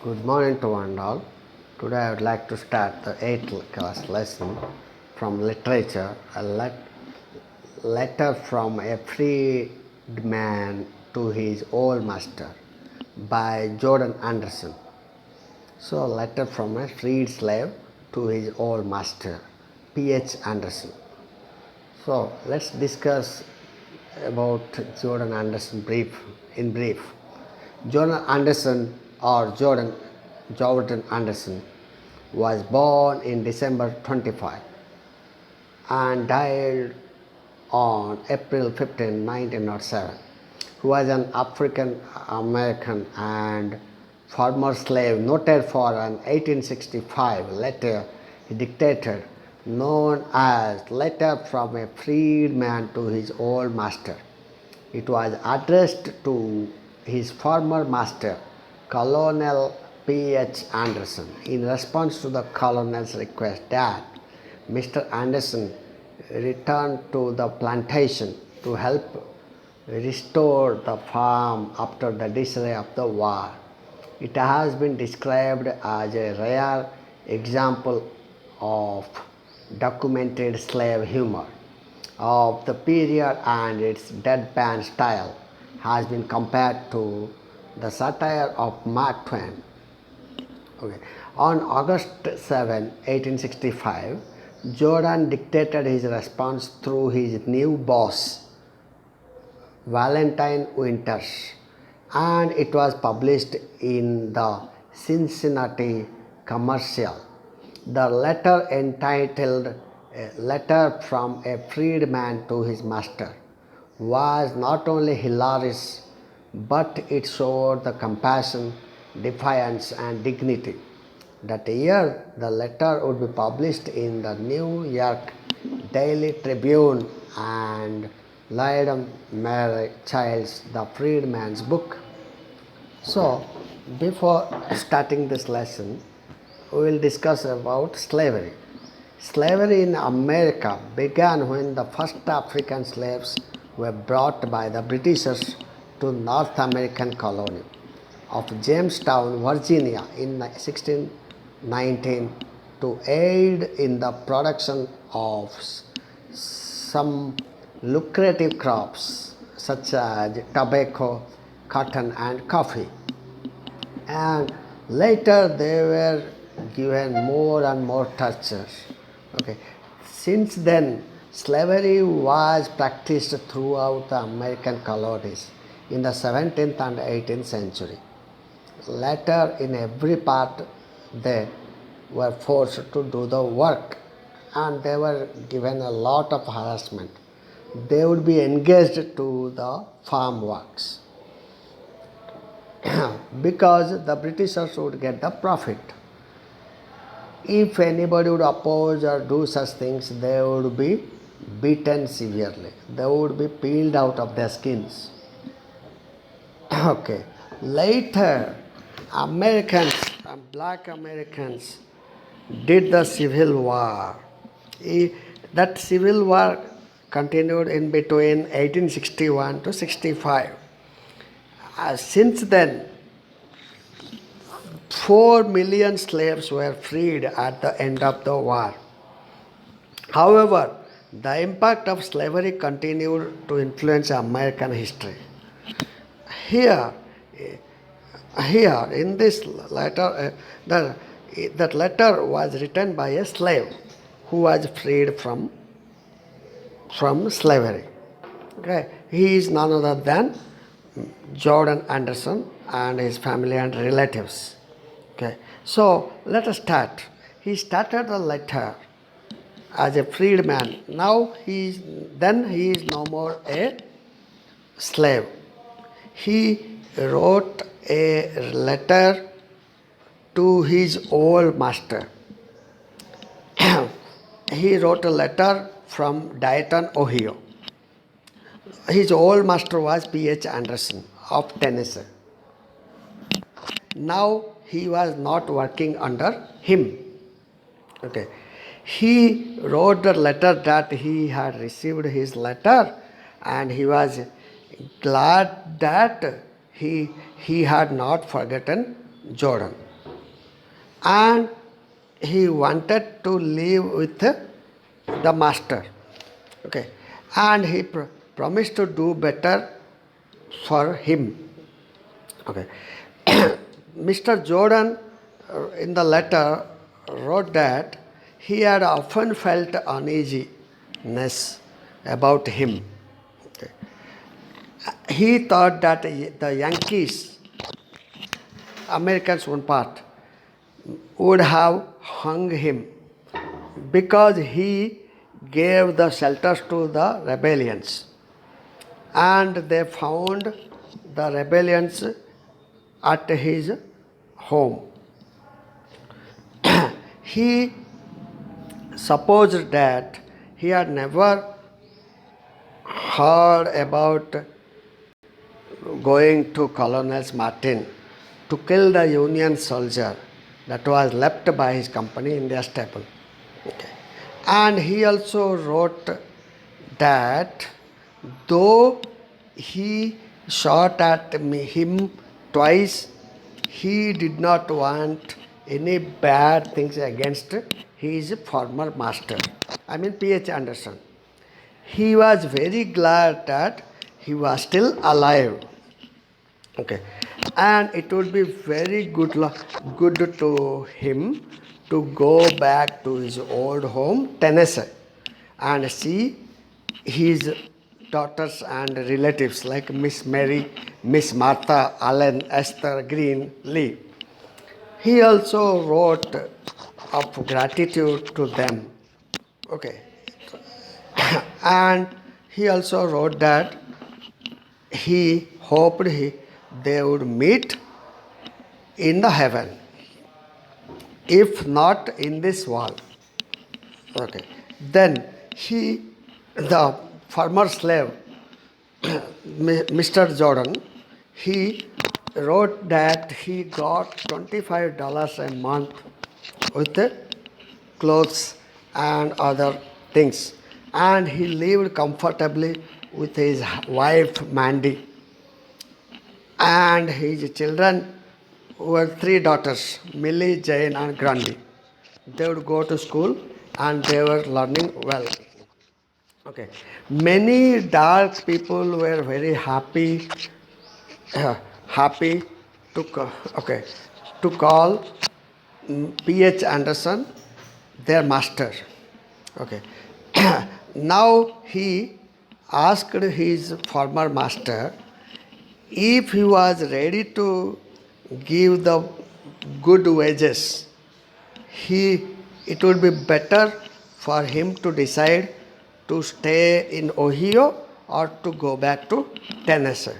Good morning to one and all. Today I would like to start the 8th class lesson from literature, letter from a freed man to his old master by Jordan Anderson. So, letter from a freed slave to his old master, P.H. Anderson. So, let's discuss about Jordan Anderson in brief. Jordan Anderson or Jordan Anderson was born in December 25 and died on April 15, 1907. He was an African American and former slave noted for an 1865 letter he dictated known as Letter from a Freed Man to His Old Master. It was addressed to his former master, Colonel P.H. Anderson, in response to the colonel's request that Mr. Anderson return to the plantation to help restore the farm after the disarray of the war. It has been described as a rare example of documented slave humor of the period, and its deadpan style has been compared to the satire of Mark Twain. Okay. On August 7, 1865, Jordan dictated his response through his new boss, Valentine Winters, and it was published in the Cincinnati Commercial. The letter, entitled A Letter from a Freed Man to His Master, was not only hilarious, but it showed the compassion, defiance, and dignity. That year, the letter would be published in the New York Daily Tribune and Lyndon Mary Child's The Freedman's Book. So, before starting this lesson, we will discuss about slavery. Slavery in America began when the first African slaves were brought by the Britishers to North American colony of Jamestown, Virginia in 1619 to aid in the production of some lucrative crops such as tobacco, cotton, and coffee. And later they were given more and more tortures. Okay. Since then, slavery was practiced throughout the American colonies in the 17th and 18th century. Later, in every part, they were forced to do the work and they were given a lot of harassment. They would be engaged to the farm works because the Britishers would get the profit. If anybody would oppose or do such things, they would be beaten severely. They would be peeled out of their skins. Okay. Later, Americans and black Americans did the Civil War. That Civil War continued in between 1861 to 65. Since then, 4 million slaves were freed at the end of the war. However, the impact of slavery continued to influence American history. Here in this letter, that letter was written by a slave who was freed from slavery. Okay. He is none other than Jordan Anderson and his family and relatives. Okay. So let us start. He started the letter as a freed man. Now he is no more a slave. He wrote a letter to his old master. He wrote a letter from Dayton, Ohio. His old master was P.H. Anderson of Tennessee. Now he was not working under him. Okay. He wrote the letter that he had received his letter and he was glad that he had not forgotten Jordan. and he wanted to live with the master. Okay, and he promised to do better for him. Okay, Mr. Jordan in the letter wrote that he had often felt uneasiness about him. Okay. He thought that the Yankees, Americans one part, would have hung him because he gave the shelters to the rebellions, and they found the rebellions at his home. He supposed that he had never heard about going to Colonel Martin to kill the Union soldier that was left by his company in their staple. Okay. And he also wrote that though he shot at him twice, he did not want any bad things against his former master. I mean P.H. Anderson. He was very glad that he was still alive. Okay, and it would be very good to him to go back to his old home, Tennessee, and see his daughters and relatives like Miss Mary, Miss Martha Allen, Esther Green Lee. He also wrote of gratitude to them. Okay, and he also wrote that he hoped they would meet in the heaven, if not in this world. Okay, then the former slave, Mr. Jordan, he wrote that he got $25 a month with the clothes and other things, and he lived comfortably with his wife Mandy, and his children were three daughters, Millie, Jane and Grundy. They would go to school and they were learning well. Okay, many dark people were very happy happy to call P.H. Anderson their master. Okay. Now he asked his former master if he was ready to give the good wages. It would be better for him to decide to stay in Ohio or to go back to Tennessee.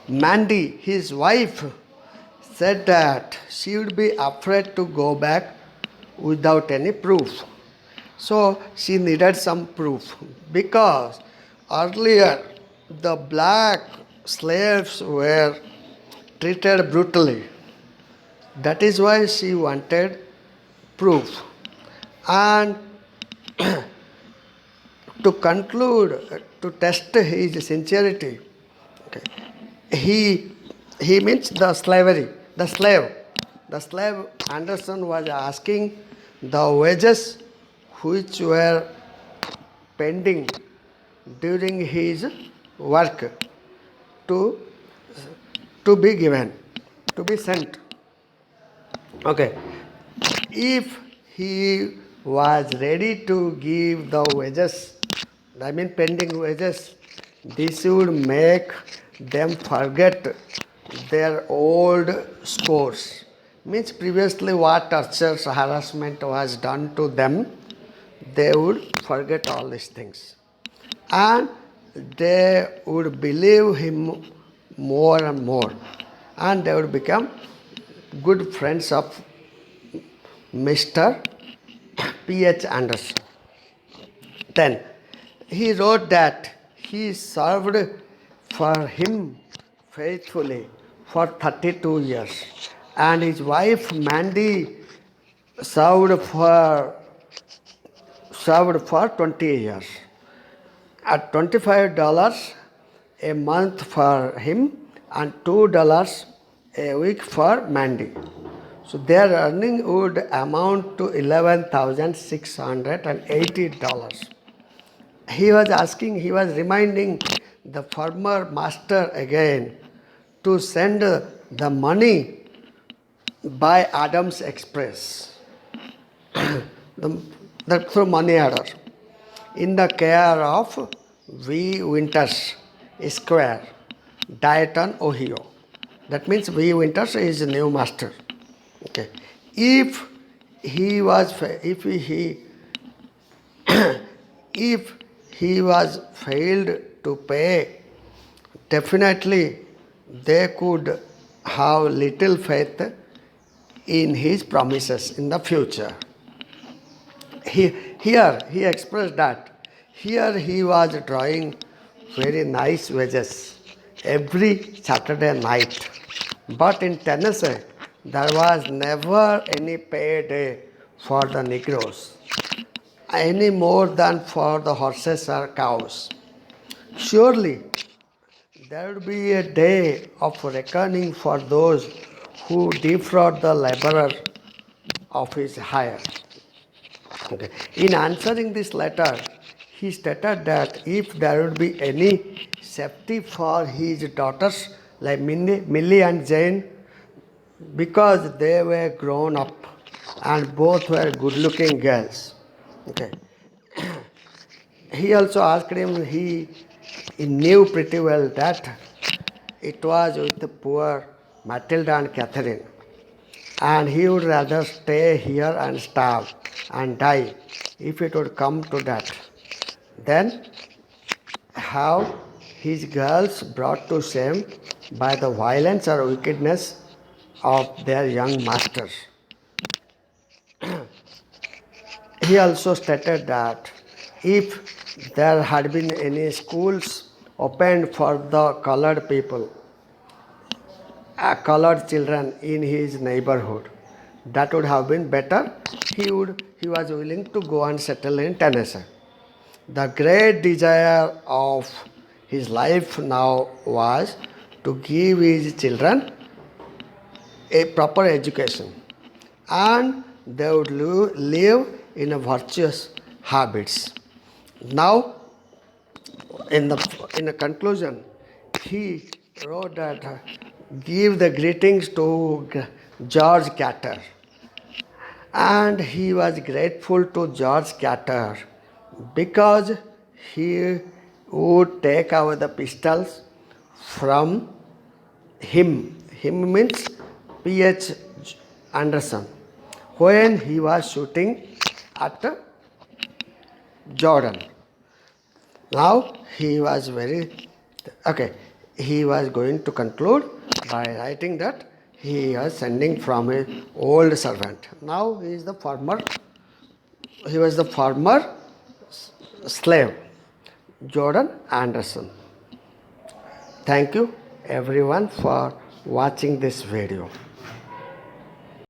Mandy, his wife, said that she would be afraid to go back without any proof. So she needed some proof because earlier the black slaves were treated brutally. That is why she wanted proof. And to conclude, to test his sincerity, okay, he means the slave. The slave Anderson was asking the wages which were pending during his work to be given, to be sent. Okay. If he was ready to give the wages, I mean pending wages, this would make them forget their old scores. Means previously what tortures, harassment was done to them, they would forget all these things. And they would believe him more and more. And they would become good friends of Mr. P.H. Anderson. Then he wrote that he served for him faithfully for 32 years, and his wife Mandy served for 20 years at $25 a month for him and $2 a week for Mandy. So their earning would amount to $11,680. He was reminding the former master again to send the money by Adams Express, the, through money order, in the care of V. Winters, Esquire, Dayton, Ohio. That means V. Winters is the new master. Okay. If he was, if he, if he was failed to pay, definitely they could have little faith in his promises in the future. Here he expressed that here he was drawing very nice wages every Saturday night. But in Tennessee, there was never any payday for the Negroes, any more than for the horses or cows. Surely there would be a day of reckoning for those who defraud the laborer of his hire. Okay. In answering this letter, he stated that if there would be any safety for his daughters like Millie and Jane, because they were grown up and both were good looking girls. Okay. He also asked him, he knew pretty well that it was with the poor Matilda and Catherine, and he would rather stay here and starve and die if it would come to that than have his girls brought to shame by the violence or wickedness of their young masters. He also stated that if there had been any schools opened for the colored people, colored children in his neighborhood, that would have been better. He was willing to go and settle in Tennessee. The great desire of his life now was to give his children a proper education, and they would live in a virtuous habits. Now, in a conclusion, he wrote that give the greetings to George Carter, and he was grateful to George Carter because he would take away the pistols from him. Him means P.H. Anderson when he was shooting at Jordan. Now he was he was going to conclude by writing that he was sending from his old servant. Now he was the former slave, Jordan Anderson. Thank you everyone for watching this video.